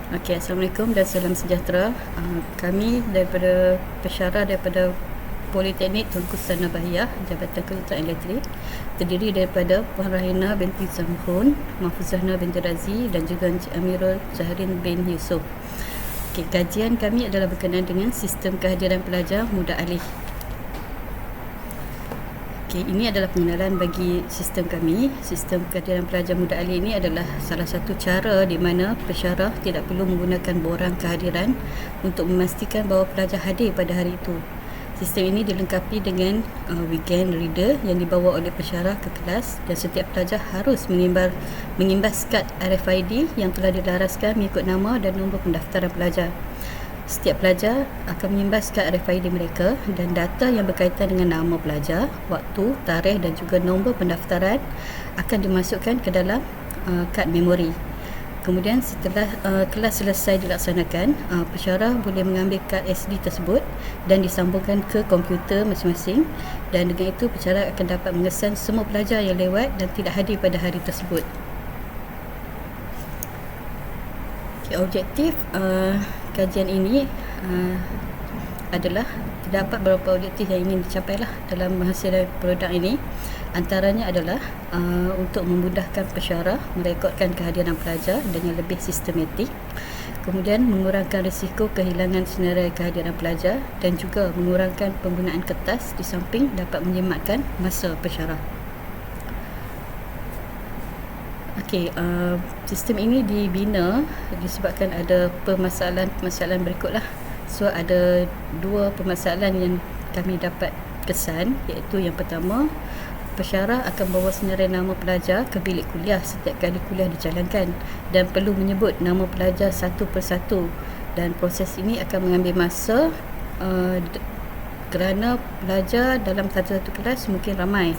Okey, Assalamualaikum dan salam sejahtera. Kami daripada pensyarah daripada Politeknik Tunku Sana Bahiyah, Jabatan Kedutaan Elektrik, terdiri daripada Puan Rahina binti Zamhun, Mahfuzahna binti Razi dan juga Encik Amirul Zahrin bin Yusof. Okey, kajian kami adalah berkenaan dengan sistem kehadiran pelajar muda alih. Okey, ini adalah pengenalan bagi sistem kami. Sistem kehadiran pelajar muda alih ini adalah salah satu cara di mana pensyarah tidak perlu menggunakan borang kehadiran untuk memastikan bahawa pelajar hadir pada hari itu. Sistem ini dilengkapi dengan weekend reader yang dibawa oleh pensyarah ke kelas dan setiap pelajar harus mengimbas kad RFID yang telah dilaraskan mengikut nama dan nombor pendaftaran pelajar. Setiap pelajar akan mengimbas kad RFID mereka dan data yang berkaitan dengan nama pelajar, waktu, tarikh dan juga nombor pendaftaran akan dimasukkan ke dalam kad memori. Kemudian setelah kelas selesai dilaksanakan, pensyarah boleh mengambil kad SD tersebut dan disambungkan ke komputer masing-masing, dan dengan itu pensyarah akan dapat mengesan semua pelajar yang lewat dan tidak hadir pada hari tersebut. Objektif kajian ini adalah terdapat beberapa objektif yang ingin dicapai dalam menghasilkan produk ini. Antaranya adalah untuk memudahkan pensyarah merekodkan kehadiran pelajar dengan lebih sistematik, kemudian mengurangkan risiko kehilangan senarai kehadiran pelajar dan juga mengurangkan penggunaan kertas di samping dapat menjimatkan masa pensyarah. Okey, sistem ini dibina disebabkan ada permasalahan berikutlah. So ada dua permasalahan yang kami dapat kesan, iaitu yang pertama, pensyarah akan bawa senarai nama pelajar ke bilik kuliah setiap kali kuliah dijalankan dan perlu menyebut nama pelajar satu persatu, dan proses ini akan mengambil masa kerana pelajar dalam satu-satu kelas mungkin ramai.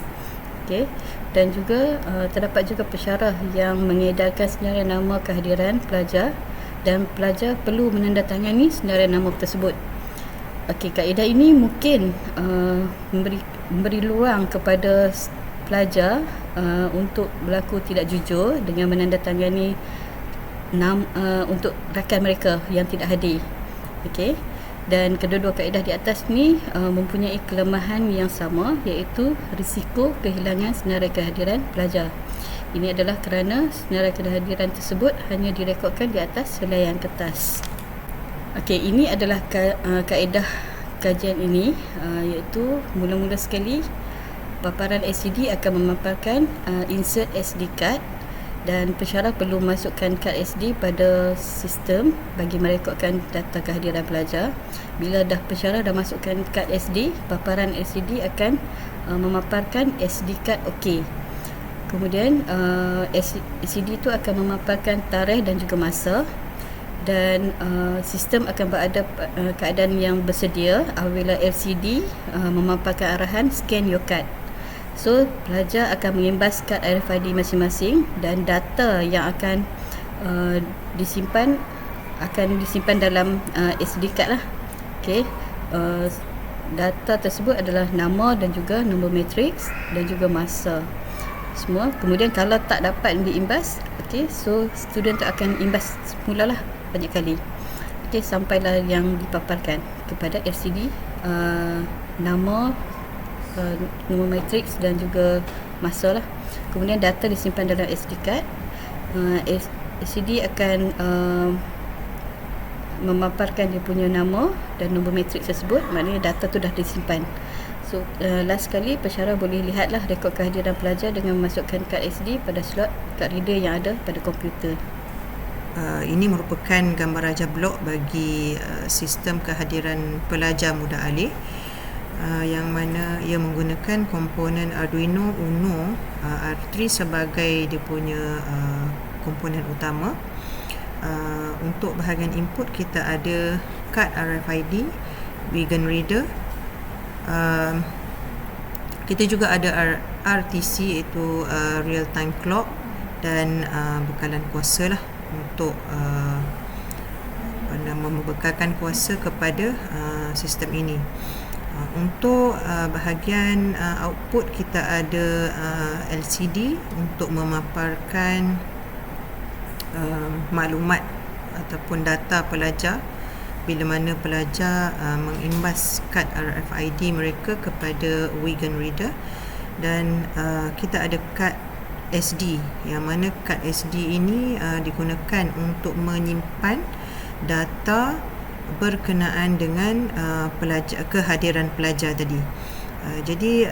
Okay. Dan juga terdapat juga pensyarah yang mengedarkan senarai nama kehadiran pelajar dan pelajar perlu menandatangani senarai nama tersebut. Okey, kaedah ini mungkin memberi ruang kepada pelajar untuk berlaku tidak jujur dengan menandatangani untuk rakan mereka yang tidak hadir. Okey. Dan kedua-dua kaedah di atas ni mempunyai kelemahan yang sama, iaitu risiko kehilangan senarai kehadiran pelajar. Ini adalah kerana senarai kehadiran tersebut hanya direkodkan di atas helaian kertas. Okey, ini adalah kaedah kajian ini, iaitu mula-mula sekali paparan LCD akan memaparkan insert SD card, dan pensyarah perlu masukkan kad SD pada sistem bagi merekodkan data kehadiran pelajar. Bila pensyarah dah masukkan kad SD, paparan LCD akan memaparkan SD card OK. Kemudian LCD itu akan memaparkan tarikh dan juga masa, dan sistem akan berada keadaan yang bersedia apabila LCD memaparkan arahan scan your card. So, pelajar akan mengimbas kad RFID masing-masing dan data yang akan disimpan dalam SD card lah. Okey. Data tersebut adalah nama dan juga nombor matriks dan juga masa. Semua. Kemudian kalau tak dapat diimbas, okey, so student tu akan imbas semula lah banyak kali. Okey, sampailah yang dipaparkan kepada LCD nama, nombor matriks dan juga masa lah. Kemudian data disimpan dalam SD card. LCD akan memaparkan dia punya nama dan nombor matriks tersebut, maknanya data tu dah disimpan. So last sekali pensyarah boleh lihatlah rekod kehadiran pelajar dengan memasukkan kad SD pada slot kad reader yang ada pada komputer. Ini merupakan gambar rajah blok bagi sistem kehadiran pelajar muda alih, yang mana ia menggunakan komponen Arduino Uno R3 sebagai dia punya komponen utama. Untuk bahagian input kita ada kad RFID, weekend reader, kita juga ada RTC, iaitu real time clock, dan bekalan kuasa lah untuk membekalkan kuasa kepada sistem ini. Untuk bahagian output kita ada LCD untuk memaparkan maklumat ataupun data pelajar bila mana pelajar mengimbas kad RFID mereka kepada Wigan Reader. Dan kita ada kad SD, yang mana kad SD ini digunakan untuk menyimpan data berkenaan dengan kehadiran pelajar tadi. Jadi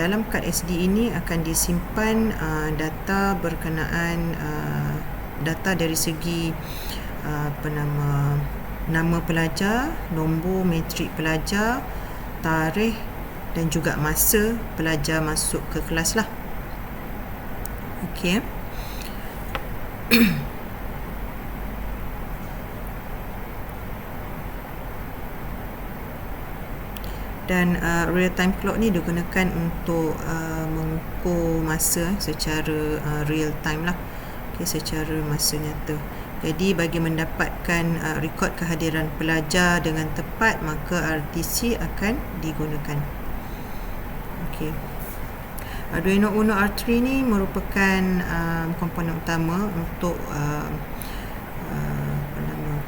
dalam kad SD ini akan disimpan data berkenaan data dari segi nama pelajar, nombor matrik pelajar, tarikh dan juga masa pelajar masuk ke kelas lah. Okey. Dan real time clock ni digunakan untuk mengukur masa secara real time lah, secara masa nyata. Jadi bagi mendapatkan rekod kehadiran pelajar dengan tepat, maka RTC akan digunakan. Arduino Uno R3 ni merupakan komponen utama untuk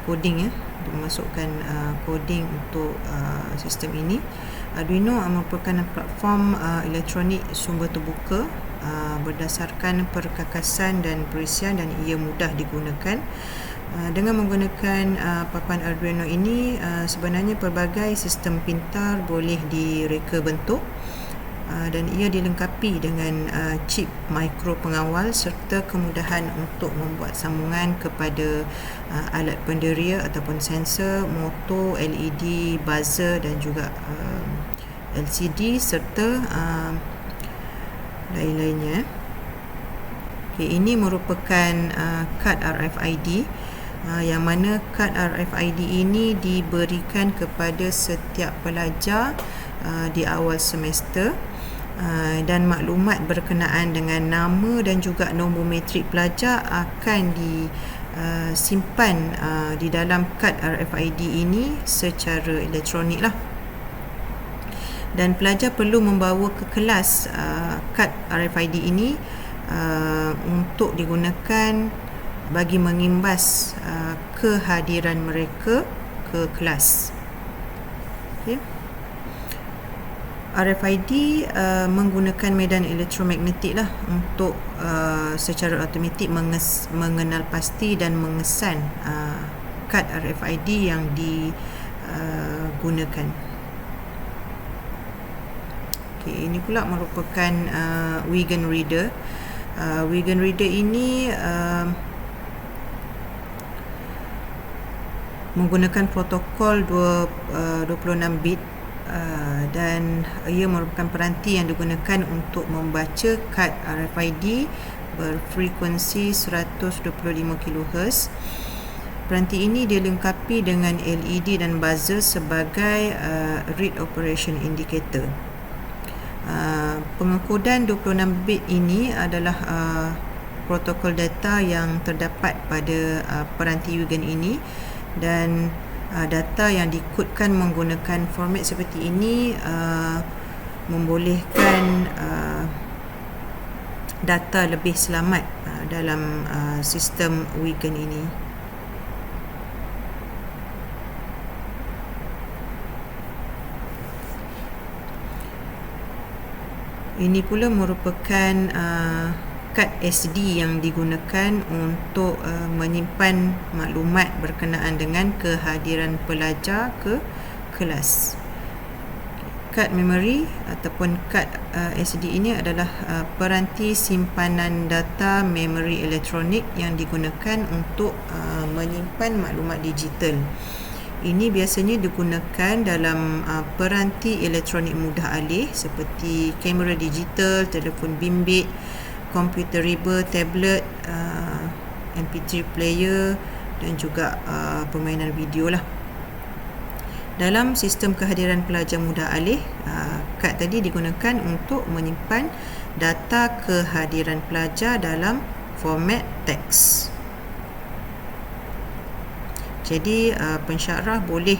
coding, untuk memasukkan coding untuk sistem ini. Arduino merupakan platform elektronik sumber terbuka berdasarkan perkakasan dan perisian, dan ia mudah digunakan. Dengan menggunakan papan Arduino ini, sebenarnya pelbagai sistem pintar boleh direka bentuk, dan ia dilengkapi dengan chip mikro pengawal serta kemudahan untuk membuat sambungan kepada alat penderia ataupun sensor, motor, LED, buzzer dan juga LCD serta lain-lainnya. Ini merupakan kad RFID, yang mana kad RFID ini diberikan kepada setiap pelajar di awal semester, dan maklumat berkenaan dengan nama dan juga nombor matrik pelajar akan disimpan di dalam kad RFID ini secara elektronik lah. Dan pelajar perlu membawa ke kelas kad RFID ini untuk digunakan bagi mengimbas kehadiran mereka ke kelas. RFID menggunakan medan elektromagnetik lah untuk secara automatik mengenal pasti dan mengesan kad RFID yang digunakan. Ini pula merupakan Wigan Reader. Wigan Reader ini menggunakan protokol 26 bit, dan ia merupakan peranti yang digunakan untuk membaca kad RFID berfrekuensi 125 kHz. Peranti ini dilengkapi dengan LED dan buzzer sebagai read operation indicator. Pengekodan 26 bit ini adalah protokol data yang terdapat pada peranti Wigan ini, dan data yang dikodkan menggunakan format seperti ini membolehkan data lebih selamat dalam sistem Wigan ini. Ini pula merupakan kad SD yang digunakan untuk menyimpan maklumat berkenaan dengan kehadiran pelajar ke kelas. Kad memory ataupun kad SD ini adalah peranti simpanan data memori elektronik yang digunakan untuk menyimpan maklumat digital. Ini biasanya digunakan dalam peranti elektronik mudah alih seperti kamera digital, telefon bimbit, komputer riba, tablet, MP3 player dan juga permainan video lah. Dalam sistem kehadiran pelajar mudah alih, kad tadi digunakan untuk menyimpan data kehadiran pelajar dalam format teks. Jadi pensyarah boleh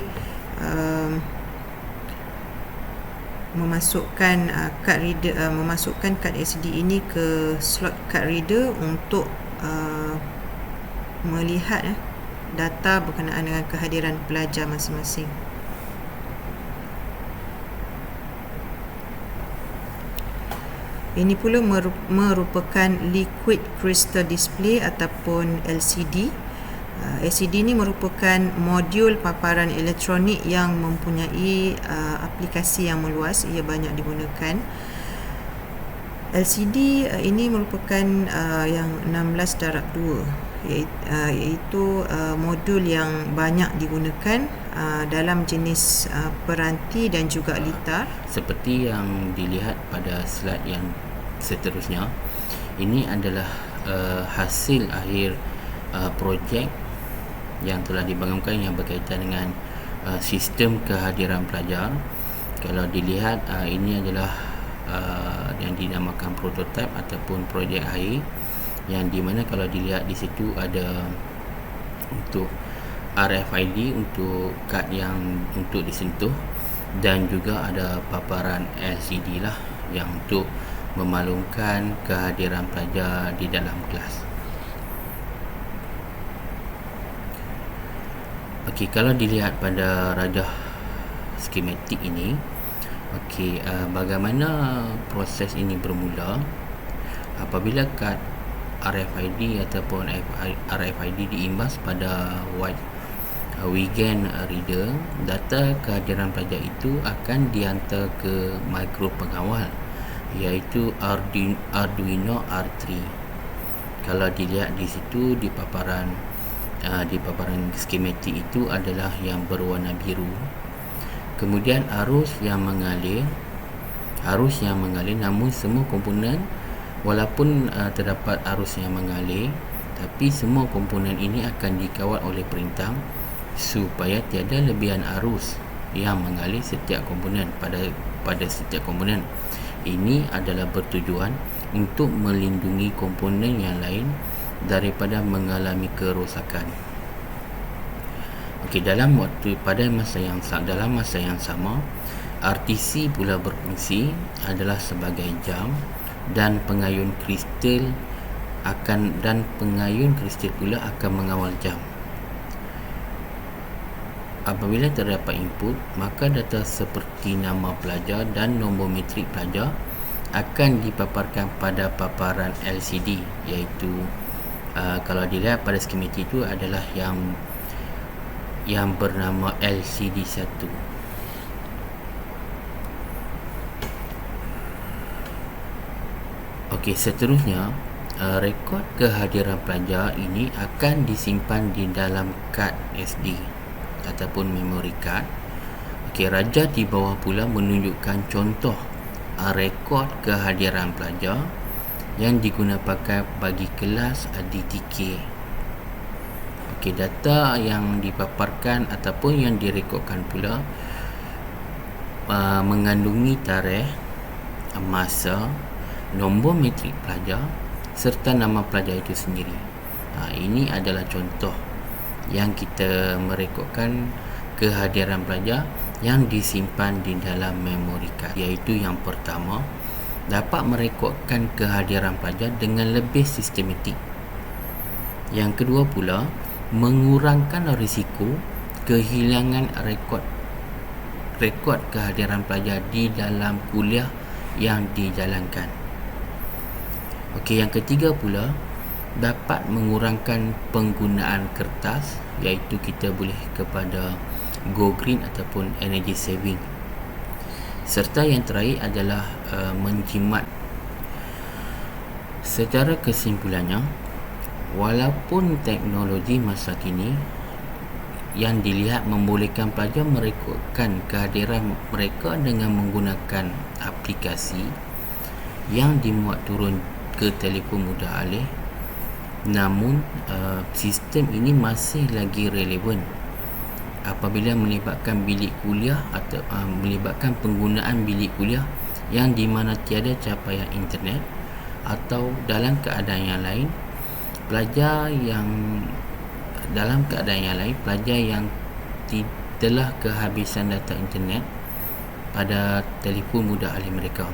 memasukkan kad reader, memasukkan kad SD ini ke slot kad reader untuk melihat data berkenaan dengan kehadiran pelajar masing-masing. Ini pula merupakan liquid crystal display ataupun LCD. LCD ni merupakan modul paparan elektronik yang mempunyai aplikasi yang meluas. Ia banyak digunakan. LCD ini merupakan yang 16/2, iaitu modul yang banyak digunakan dalam jenis peranti dan juga litar. Seperti yang dilihat pada slide yang seterusnya, ini adalah hasil akhir projek yang telah dibangunkan yang berkaitan dengan sistem kehadiran pelajar. Kalau dilihat, ini adalah yang dinamakan prototype ataupun projek akhir, yang di mana kalau dilihat di situ ada untuk RFID untuk kad yang untuk disentuh, dan juga ada paparan LCD lah yang untuk memaklumkan kehadiran pelajar di dalam kelas. Okey, kalau dilihat pada rajah skematik ini, bagaimana proses ini bermula apabila kad RFID ataupun RFID diimbas pada white weekend reader. Data kehadiran pelajar itu akan dihantar ke mikro pengawal, iaitu Arduino R3. Kalau dilihat di situ di paparan skematik itu adalah yang berwarna biru. Kemudian arus yang mengalir, namun semua komponen, walaupun terdapat arus yang mengalir, tapi semua komponen ini akan dikawal oleh perintah supaya tiada lebihan arus yang mengalir setiap komponen pada setiap komponen. Ini adalah bertujuan untuk melindungi komponen yang lain daripada mengalami kerosakan. Dalam masa yang sama, RTC pula berfungsi adalah sebagai jam, dan pengayun kristal pula akan mengawal jam. Apabila terdapat input, maka data seperti nama pelajar dan nombor matrik pelajar akan dipaparkan pada paparan LCD, iaitu kalau dilihat pada skematik itu adalah yang bernama LCD1. Seterusnya, rekod kehadiran pelajar ini akan disimpan di dalam kad SD ataupun memory card. Rajah di bawah pula menunjukkan contoh rekod kehadiran pelajar yang digunakan bagi kelas DTK. Data yang dipaparkan ataupun yang direkodkan pula mengandungi tarikh, masa, nombor matrik pelajar serta nama pelajar itu sendiri. Ini adalah contoh yang kita merekodkan kehadiran pelajar yang disimpan di dalam memory card, iaitu yang pertama, dapat merekodkan kehadiran pelajar dengan lebih sistematik. Yang kedua pula, mengurangkan risiko kehilangan rekod kehadiran pelajar di dalam kuliah yang dijalankan. Yang ketiga pula, dapat mengurangkan penggunaan kertas, iaitu kita boleh kepada go green ataupun energy saving. Serta yang terakhir adalah menjimat. Secara kesimpulannya, walaupun teknologi masa kini yang dilihat membolehkan pelajar merekodkan kehadiran mereka dengan menggunakan aplikasi yang dimuat turun ke telefon mudah alih, namun sistem ini masih lagi relevan apabila melibatkan bilik kuliah atau melibatkan penggunaan bilik kuliah yang di mana tiada capaian internet, atau dalam keadaan yang lain pelajar yang telah kehabisan data internet pada telefon mudah alih mereka.